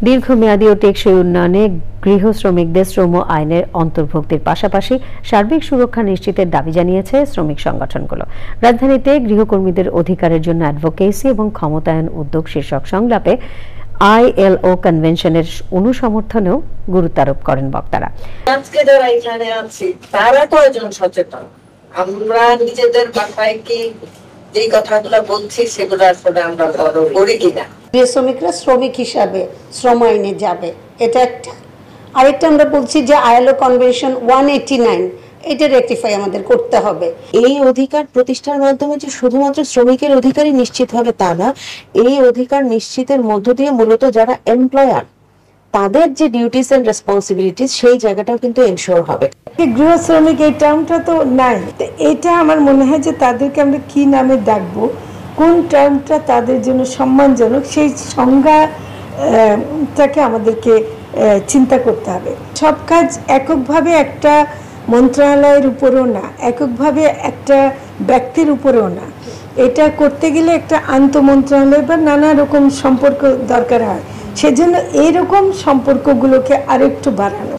দীর্ঘমেয়াদী ও টেকসই উন্নয়নে গৃহ শ্রমিকদের শ্রম আইনের অন্তর্ভুক্তির পাশাপাশি সার্বিক সুরক্ষা নিশ্চিতের দাবি জানিয়েছে শ্রমিক সংগঠনগুলো। রাজধানীতে গৃহকর্মীদের অধিকারের জন্য অ্যাডভোকেসি এবং ক্ষমতায়ন উদ্যোগ শীর্ষক সংলাপে ILO কনভেনশনের অনুসমর্থনেও গুরুত্ব আরোপ করেন বক্তারা। আজকে যারা এখানে আছি তারা কয়জন সচেতন? আমরা নিজেদের বাসায় কি যে কথাগুলো বলছি সেগুলো আসলে আমরা করি কিনা? গৃহ শ্রমিকরা শ্রমিক হিসাবে শ্রম আইনে যাবে, এটা একটা। আরেকটা আমরা বলছি যে ILO কনভেনশন 189 এটা রেকটিফাই আমাদের করতে হবে। এই অধিকার প্রতিষ্ঠার মাধ্যমে যে শুধুমাত্র শ্রমিকের অধিকারই নিশ্চিত হবে তা না, এই অধিকার নিশ্চিতের মধ্য দিয়ে মূলত যারা এমপ্লয়ার তাদের যে ডিউটিস এন্ড রেসপন্সিবিলিটিস সেই জায়গাটাও কিন্তু এনশিওর হবে। গৃহ শ্রমিক এই টার্মটা তো নাই, এটা আমার মনে হয় যে তাদেরকে আমরা কি নামে ডাকবো, কোন টার্মটা তাদের জন্য সম্মানজনক সেই সংজ্ঞাটাকে আমাদেরকে চিন্তা করতে হবে। সব কাজ এককভাবে একটা মন্ত্রণালয়ের উপরেও না, এককভাবে একটা ব্যক্তির উপরেও না, এটা করতে গেলে একটা আন্তঃমন্ত্রণালয় বা নানা রকম সম্পর্ক দরকার হয়। সেজন্য এইরকম সম্পর্কগুলোকে আরেকটু বাড়ানো।